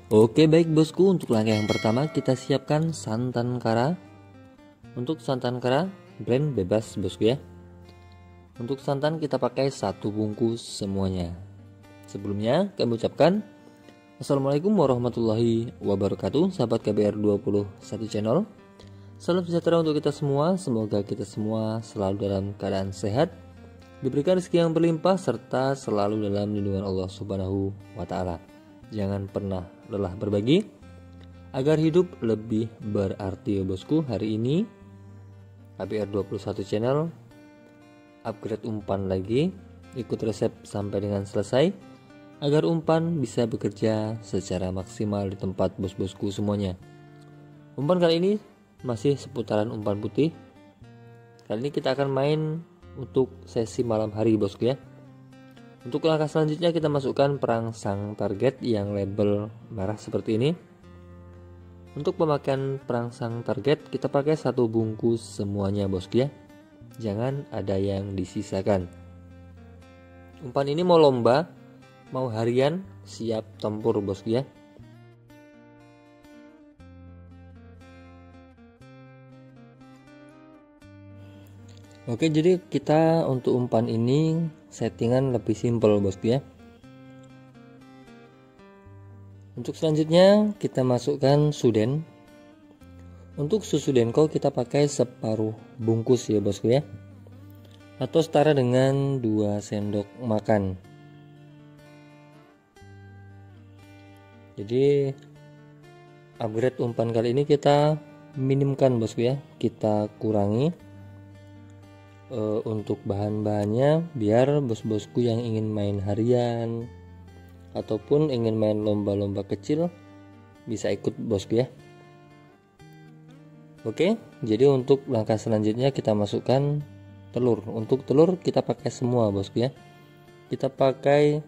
Oke baik bosku, untuk langkah yang pertama kita siapkan santan kara. Untuk santan kara brand bebas bosku ya. Untuk santan kita pakai 1 bungkus semuanya. Sebelumnya kami ucapkan Assalamualaikum warahmatullahi wabarakatuh, sahabat KBR 21 channel. Salam sejahtera untuk kita semua. Semoga kita semua selalu dalam keadaan sehat, diberikan rezeki yang berlimpah, serta selalu dalam lindungan Allah Subhanahu wa Ta'ala. Jangan pernah lelah berbagi agar hidup lebih berarti ya bosku. Hari ini KBR 21 channel upgrade umpan lagi. Ikut resep sampai dengan selesai agar umpan bisa bekerja secara maksimal di tempat bos-bosku semuanya. Umpan kali ini masih seputaran umpan putih. Kali ini kita akan main untuk sesi malam hari bosku ya. Untuk langkah selanjutnya kita masukkan perangsang target yang label merah seperti ini. Untuk pemakaian perangsang target kita pakai 1 bungkus semuanya bosku ya. Jangan ada yang disisakan. Umpan ini mau lomba, mau harian, siap tempur bosku ya. Oke, jadi kita untuk umpan ini settingan lebih simpel bosku ya. Untuk selanjutnya kita masukkan suden. Untuk susu denko kita pakai separuh bungkus ya bosku ya, atau setara dengan 2 sendok makan. Jadi upgrade umpan kali ini kita minimkan bosku ya, kita kurangi untuk bahan-bahannya biar bos-bosku yang ingin main harian ataupun ingin main lomba-lomba kecil bisa ikut bosku ya. Oke, jadi untuk langkah selanjutnya kita masukkan telur. Untuk telur kita pakai semua bosku ya. Kita pakai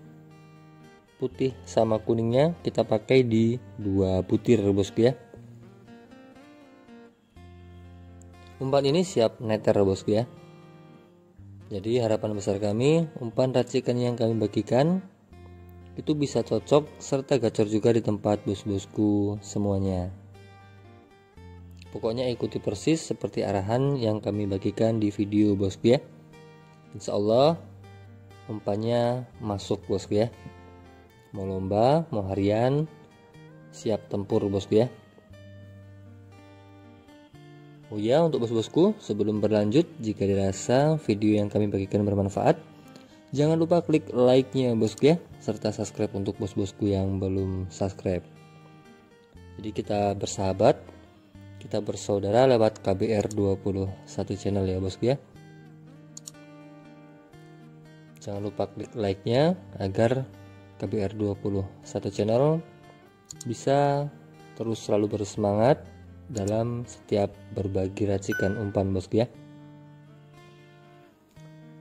putih sama kuningnya, kita pakai di 2 butir bosku ya. Umpan ini siap neter bosku ya. Jadi harapan besar kami, umpan racikan yang kami bagikan itu bisa cocok serta gacor juga di tempat bos-bosku semuanya. Pokoknya ikuti persis seperti arahan yang kami bagikan di video bosku ya. Insya Allah umpannya masuk bosku ya. Mau lomba, mau harian, siap tempur bosku ya. Oh ya, untuk bos-bosku, sebelum berlanjut, jika dirasa video yang kami bagikan bermanfaat, jangan lupa klik like-nya bosku ya, serta subscribe untuk bos-bosku yang belum subscribe. Jadi kita bersahabat, kita bersaudara lewat KBR 21 channel ya bosku ya. Jangan lupa klik like-nya agar KBR 21 channel bisa terus selalu bersemangat dalam setiap berbagi racikan umpan bosku ya.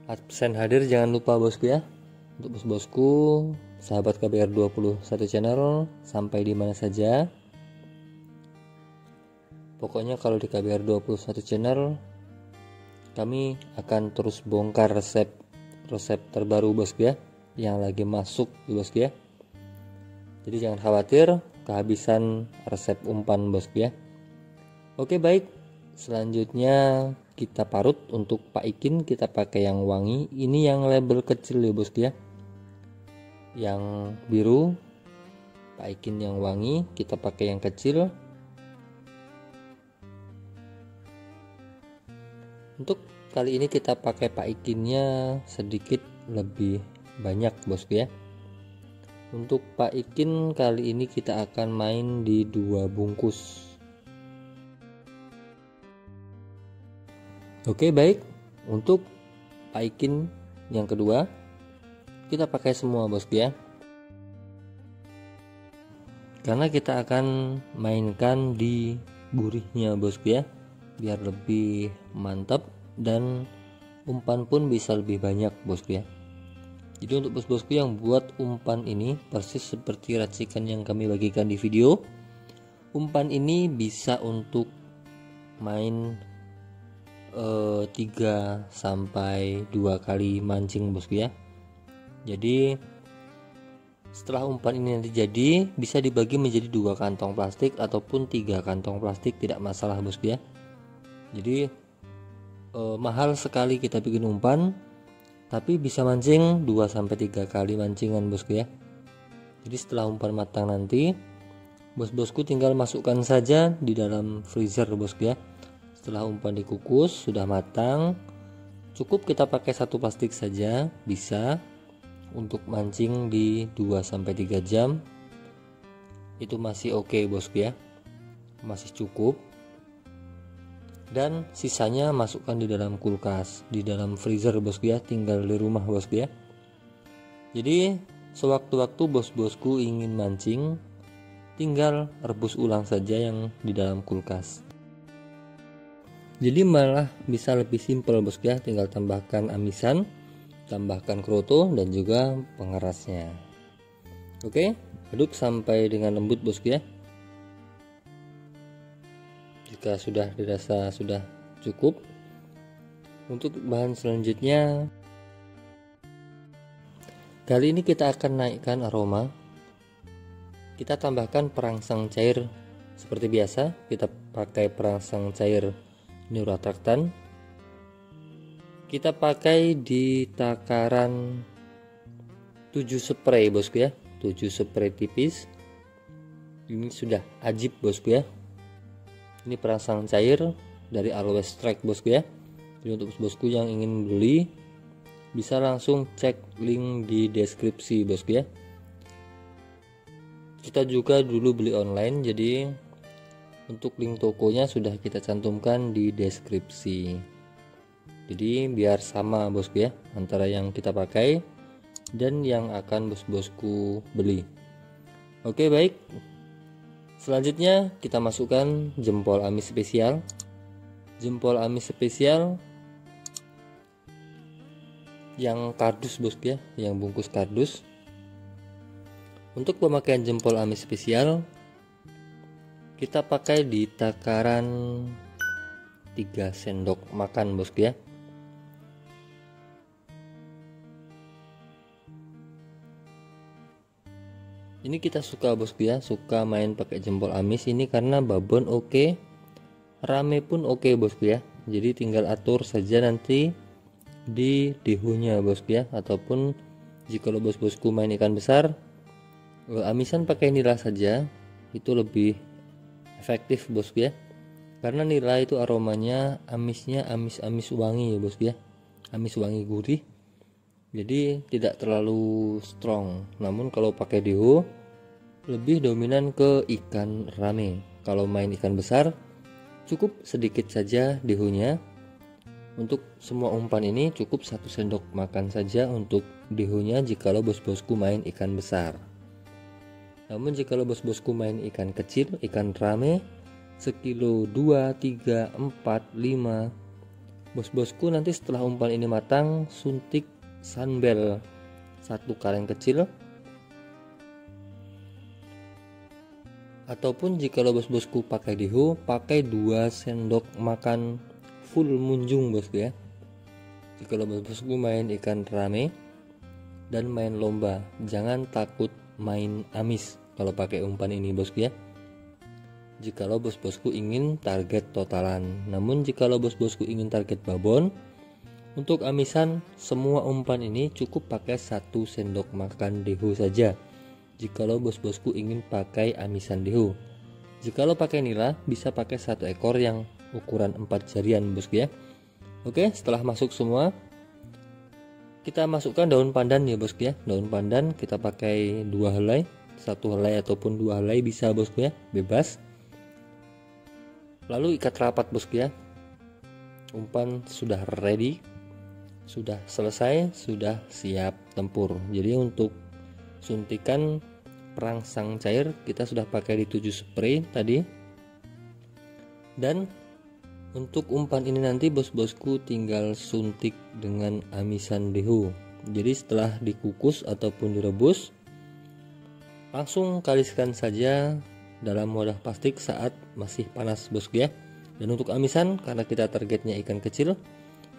Absen hadir jangan lupa bosku ya. Untuk bos-bosku, sahabat KBR 21 channel sampai di mana saja. Pokoknya kalau di KBR 21 channel kami akan terus bongkar resep terbaru bosku ya, yang lagi masuk bosku ya. Jadi jangan khawatir kehabisan resep umpan bosku ya. Oke baik, selanjutnya kita parut. Untuk Pak Ikin kita pakai yang wangi. Ini yang label kecil ya bosku ya, yang biru. Pak Ikin yang wangi kita pakai yang kecil. Untuk kali ini kita pakai Pak Ikinnya sedikit lebih banyak bosku ya. Untuk Pak Ikin kali ini kita akan main di 2 bungkus. Oke baik, untuk Pak Ikin yang kedua kita pakai semua bosku ya, karena kita akan mainkan di gurihnya bosku ya, biar lebih mantap dan umpan pun bisa lebih banyak bosku ya. Jadi untuk bos-bosku yang buat umpan ini persis seperti racikan yang kami bagikan di video, umpan ini bisa untuk main 3 sampai 2 kali mancing bosku ya. Jadi Setelah umpan ini nanti jadi, bisa dibagi menjadi 2 kantong plastik ataupun 3 kantong plastik, tidak masalah bosku ya. Jadi mahal sekali kita bikin umpan, tapi bisa mancing 2-3 kali mancingan bosku ya. Jadi setelah umpan matang nanti, bos-bosku tinggal masukkan saja di dalam freezer bosku ya. Setelah umpan dikukus sudah matang, cukup kita pakai satu plastik saja, bisa untuk mancing di 2-3 jam. Itu masih oke bosku ya, masih cukup. Dan sisanya masukkan di dalam kulkas, di dalam freezer bosku ya, tinggal di rumah bosku ya. Jadi sewaktu-waktu bos-bosku ingin mancing, tinggal rebus ulang saja yang di dalam kulkas. Jadi malah bisa lebih simpel bosku ya, tinggal tambahkan amisan, tambahkan kroto dan juga pengerasnya. Oke, aduk sampai dengan lembut bosku ya. Jika sudah dirasa sudah cukup, untuk bahan selanjutnya kali ini kita akan naikkan aroma. Kita tambahkan perangsang cair seperti biasa, kita pakai perangsang cair Neuratraktan. Kita pakai di takaran 7 spray bosku ya, 7 spray tipis. Ini sudah ajib bosku ya. Ini perangsang cair dari Always Strike bosku ya. Jadi untuk bosku yang ingin beli, bisa langsung cek link di deskripsi bosku ya. Kita juga dulu beli online, jadi untuk link tokonya sudah kita cantumkan di deskripsi. Jadi biar sama bosku ya, antara yang kita pakai dan yang akan bos-bosku beli. Oke baik, selanjutnya kita masukkan jempol amis spesial. Jempol amis spesial yang kardus bosku ya, yang bungkus kardus. Untuk pemakaian jempol amis spesial, kita pakai di takaran 3 sendok makan bosku ya. Ini kita suka bosku ya, suka main pakai jempol amis ini karena babon oke, rame pun oke bosku ya. Jadi tinggal atur saja nanti di dehunya bosku ya, ataupun jika bos-bosku main ikan besar, amisan pakai nila saja, itu lebih efektif bosku ya. Karena nila itu aromanya amisnya amis-amis wangi ya bosku ya, amis wangi gurih. Jadi tidak terlalu strong. Namun kalau pakai dehu lebih dominan ke ikan rame. Kalau main ikan besar cukup sedikit saja dehunya. Untuk semua umpan ini cukup 1 sendok makan saja untuk dehunya jikalau bos-bosku main ikan besar. Namun jikalau bos-bosku main ikan kecil, ikan rame, sekilo 2, 3, 4, 5, bos-bosku nanti setelah umpan ini matang suntik sunbel 1 kaleng kecil, ataupun jika bos-bosku pakai dehu, pakai 2 sendok makan full munjung bosku ya. Jika bos-bosku main ikan rame dan main lomba, jangan takut main amis kalau pakai umpan ini bosku ya. Jikalau bos-bosku ingin target totalan. Namun jikalau bos-bosku ingin target babon, untuk amisan semua umpan ini cukup pakai 1 sendok makan dehu saja. Jikalau bos-bosku ingin pakai amisan dehu. Jikalau pakai nila bisa pakai 1 ekor yang ukuran 4 jarian bosku ya. Oke, setelah masuk semua, kita masukkan daun pandan ya bosku ya. Daun pandan kita pakai 2 helai, 1 helai ataupun 2 helai bisa bosku ya, bebas. Lalu ikat rapat bosku ya. Umpan sudah ready, sudah selesai, sudah siap tempur. Jadi untuk suntikan perangsang cair kita sudah pakai di 7 spray tadi. Dan untuk umpan ini nanti bos-bosku tinggal suntik dengan amisan dehu. Jadi setelah dikukus ataupun direbus, langsung kaliskan saja dalam wadah plastik saat masih panas bosku ya. Dan untuk amisan, karena kita targetnya ikan kecil,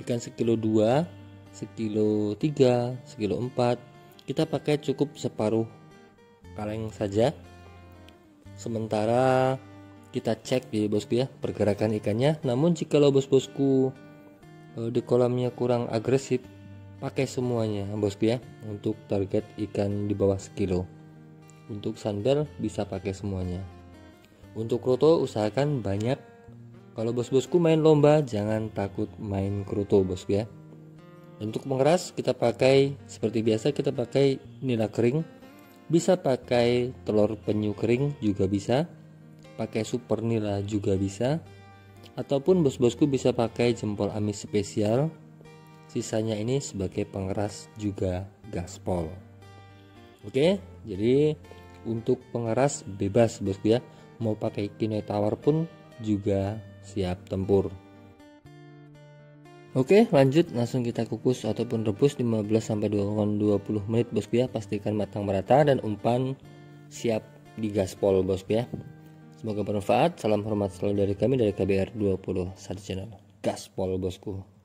ikan sekilo 2, sekilo 3, sekilo 4, kita pakai cukup separuh kaleng saja. Sementara kita cek ya bosku ya pergerakan ikannya. Namun jika bos-bosku di kolamnya kurang agresif, pakai semuanya bosku ya untuk target ikan di bawah sekilo. Untuk sunbel bisa pakai semuanya. Untuk kroto usahakan banyak. Kalau bos-bosku main lomba jangan takut main kroto bosku ya. Untuk mengeras kita pakai seperti biasa, kita pakai nila kering, bisa pakai telur penyu kering juga bisa, pakai super nila juga bisa, ataupun bos-bosku bisa pakai jempol amis spesial. Sisanya ini sebagai pengeras juga gaspol. Oke, jadi untuk pengeras bebas bosku ya, mau pakai kinoy tawar pun juga siap tempur. Oke, lanjut langsung kita kukus ataupun rebus 15-20 menit bosku ya. Pastikan matang merata dan umpan siap digaspol bosku ya. Semoga bermanfaat. Salam hormat selalu dari kami dari KBR 21 Channel. Gaspol bosku.